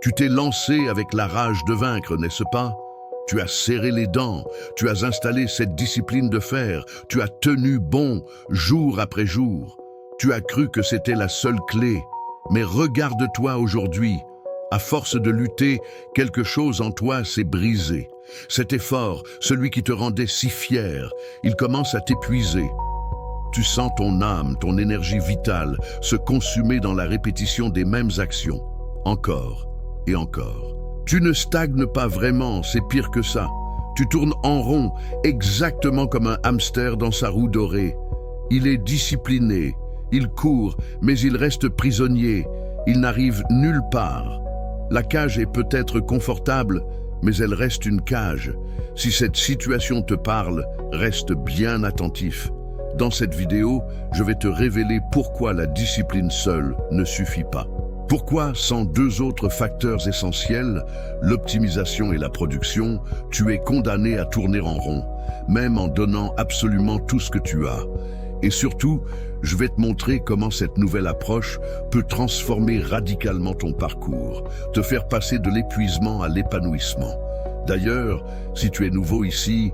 Tu t'es lancé avec la rage de vaincre, n'est-ce pas? Tu as serré les dents, tu as installé cette discipline de fer, tu as tenu bon jour après jour. Tu as cru que c'était la seule clé. Mais regarde-toi aujourd'hui. À force de lutter, quelque chose en toi s'est brisé. Cet effort, celui qui te rendait si fier, il commence à t'épuiser. Tu sens ton âme, ton énergie vitale se consumer dans la répétition des mêmes actions, encore et encore. Tu ne stagnes pas vraiment, c'est pire que ça. Tu tournes en rond, exactement comme un hamster dans sa roue dorée. Il est discipliné, il court, mais il reste prisonnier, il n'arrive nulle part. La cage est peut-être confortable, mais elle reste une cage. Si cette situation te parle, reste bien attentif. Dans cette vidéo, je vais te révéler pourquoi la discipline seule ne suffit pas. Pourquoi, sans deux autres facteurs essentiels, l'optimisation et la production, tu es condamné à tourner en rond, même en donnant absolument tout ce que tu as. Et surtout, je vais te montrer comment cette nouvelle approche peut transformer radicalement ton parcours, te faire passer de l'épuisement à l'épanouissement. D'ailleurs, si tu es nouveau ici,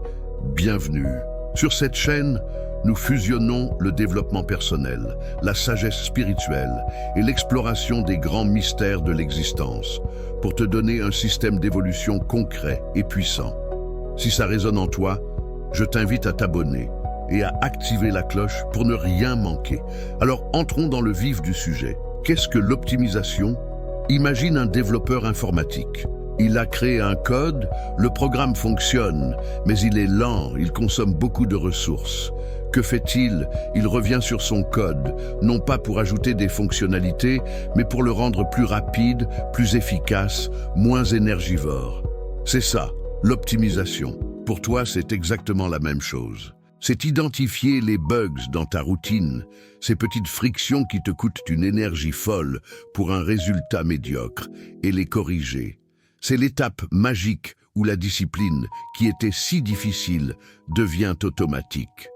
bienvenue. Sur cette chaîne, nous fusionnons le développement personnel, la sagesse spirituelle et l'exploration des grands mystères de l'existence pour te donner un système d'évolution concret et puissant. Si ça résonne en toi, je t'invite à t'abonner et à activer la cloche pour ne rien manquer. Alors entrons dans le vif du sujet. Qu'est-ce que l'optimisation? Imagine un développeur informatique. Il a créé un code, le programme fonctionne, mais il est lent, il consomme beaucoup de ressources. Que fait-il? Il revient sur son code, non pas pour ajouter des fonctionnalités, mais pour le rendre plus rapide, plus efficace, moins énergivore. C'est ça, l'optimisation. Pour toi, c'est exactement la même chose. C'est identifier les bugs dans ta routine, ces petites frictions qui te coûtent une énergie folle pour un résultat médiocre, et les corriger. C'est l'étape magique où la discipline, qui était si difficile, devient automatique.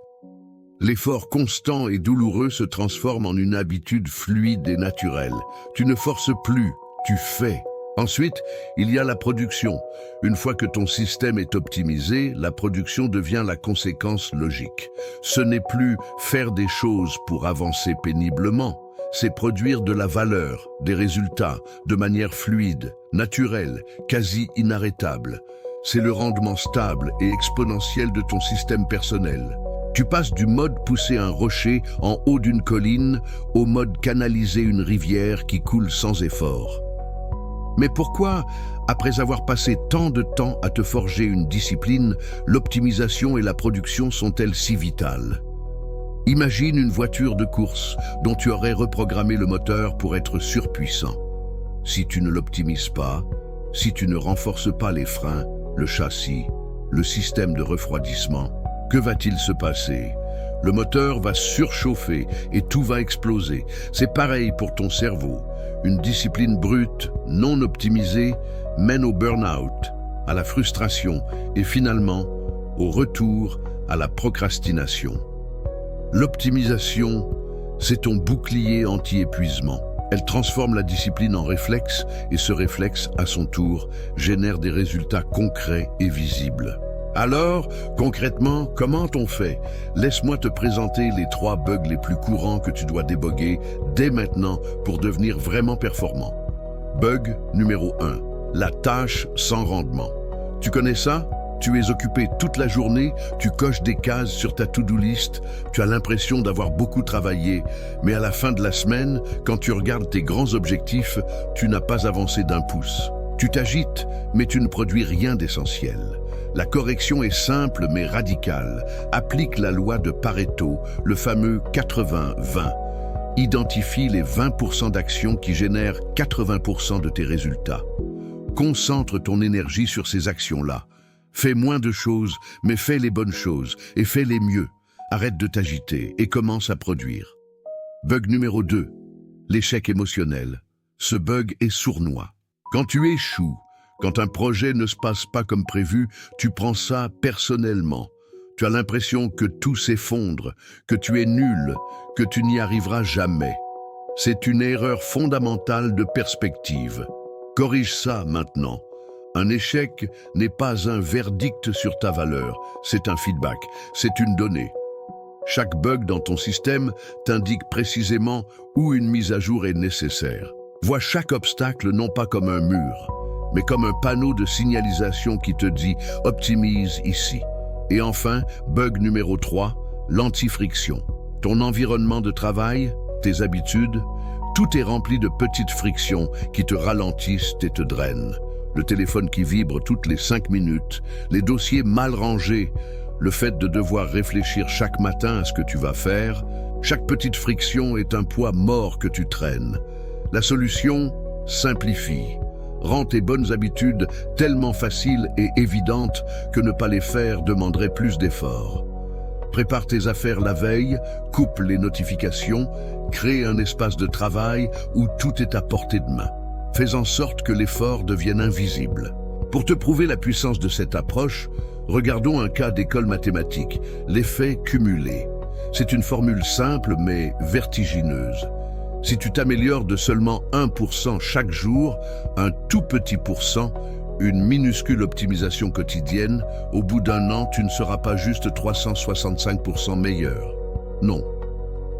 L'effort constant et douloureux se transforme en une habitude fluide et naturelle. Tu ne forces plus, tu fais. Ensuite, il y a la production. Une fois que ton système est optimisé, la production devient la conséquence logique. Ce n'est plus faire des choses pour avancer péniblement. C'est produire de la valeur, des résultats, de manière fluide, naturelle, quasi inarrêtable. C'est le rendement stable et exponentiel de ton système personnel. Tu passes du mode pousser un rocher en haut d'une colline au mode canaliser une rivière qui coule sans effort. Mais pourquoi, après avoir passé tant de temps à te forger une discipline, l'optimisation et la production sont-elles si vitales? Imagine une voiture de course dont tu aurais reprogrammé le moteur pour être surpuissant. Si tu ne l'optimises pas, si tu ne renforces pas les freins, le châssis, le système de refroidissement, que va-t-il se passer? Le moteur va surchauffer et tout va exploser. C'est pareil pour ton cerveau. Une discipline brute, non optimisée, mène au burn-out, à la frustration et finalement au retour à la procrastination. L'optimisation, c'est ton bouclier anti-épuisement. Elle transforme la discipline en réflexe et ce réflexe, à son tour, génère des résultats concrets et visibles. Alors, concrètement, comment on fait? Laisse-moi te présenter les 3 bugs les plus courants que tu dois déboguer dès maintenant pour devenir vraiment performant. Bug numéro 1. La tâche sans rendement. Tu connais ça? Tu es occupé toute la journée, tu coches des cases sur ta to-do list, tu as l'impression d'avoir beaucoup travaillé, mais à la fin de la semaine, quand tu regardes tes grands objectifs, tu n'as pas avancé d'un pouce. Tu t'agites, mais tu ne produis rien d'essentiel. La correction est simple mais radicale. Applique la loi de Pareto, le fameux 80-20. Identifie les 20% d'actions qui génèrent 80% de tes résultats. Concentre ton énergie sur ces actions-là. Fais moins de choses, mais fais les bonnes choses et fais-les mieux. Arrête de t'agiter et commence à produire. Bug numéro 2. L'échec émotionnel. Ce bug est sournois. Quand tu échoues, quand un projet ne se passe pas comme prévu, tu prends ça personnellement. Tu as l'impression que tout s'effondre, que tu es nul, que tu n'y arriveras jamais. C'est une erreur fondamentale de perspective. Corrige ça maintenant. Un échec n'est pas un verdict sur ta valeur, c'est un feedback, c'est une donnée. Chaque bug dans ton système t'indique précisément où une mise à jour est nécessaire. Vois chaque obstacle non pas comme un mur, mais comme un panneau de signalisation qui te dit « optimise ici ». Et enfin, bug numéro 3, l'anti-friction. Ton environnement de travail, tes habitudes, tout est rempli de petites frictions qui te ralentissent et te drainent. Le téléphone qui vibre toutes les 5 minutes, les dossiers mal rangés, le fait de devoir réfléchir chaque matin à ce que tu vas faire, chaque petite friction est un poids mort que tu traînes. La solution, simplifie. Rends tes bonnes habitudes tellement faciles et évidentes que ne pas les faire demanderait plus d'efforts. Prépare tes affaires la veille, coupe les notifications, crée un espace de travail où tout est à portée de main. Fais en sorte que l'effort devienne invisible. Pour te prouver la puissance de cette approche, regardons un cas d'école mathématique, l'effet cumulé. C'est une formule simple mais vertigineuse. Si tu t'améliores de seulement 1% chaque jour, un tout petit pourcent, une minuscule optimisation quotidienne, au bout d'un an, tu ne seras pas juste 365% meilleur. Non.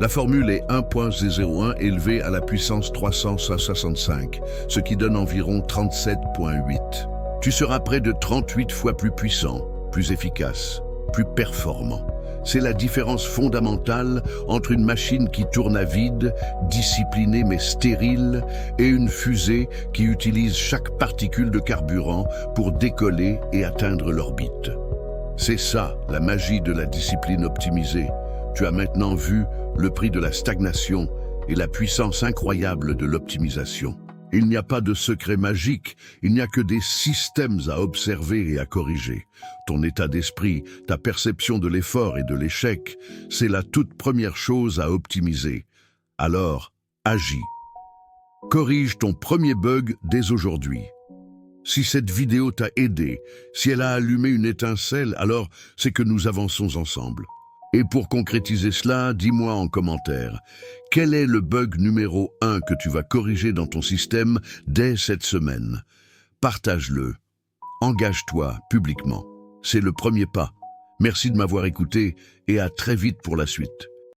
La formule est 1.01 élevée à la puissance 365, ce qui donne environ 37.8. Tu seras près de 38 fois plus puissant, plus efficace, plus performant. C'est la différence fondamentale entre une machine qui tourne à vide, disciplinée mais stérile, et une fusée qui utilise chaque particule de carburant pour décoller et atteindre l'orbite. C'est ça, la magie de la discipline optimisée. Tu as maintenant vu le prix de la stagnation et la puissance incroyable de l'optimisation. Il n'y a pas de secret magique, il n'y a que des systèmes à observer et à corriger. Ton état d'esprit, ta perception de l'effort et de l'échec, c'est la toute première chose à optimiser. Alors, agis. Corrige ton premier bug dès aujourd'hui. Si cette vidéo t'a aidé, si elle a allumé une étincelle, alors c'est que nous avançons ensemble. Et pour concrétiser cela, dis-moi en commentaire, quel est le bug numéro 1 que tu vas corriger dans ton système dès cette semaine? Partage-le. Engage-toi publiquement. C'est le premier pas. Merci de m'avoir écouté et à très vite pour la suite.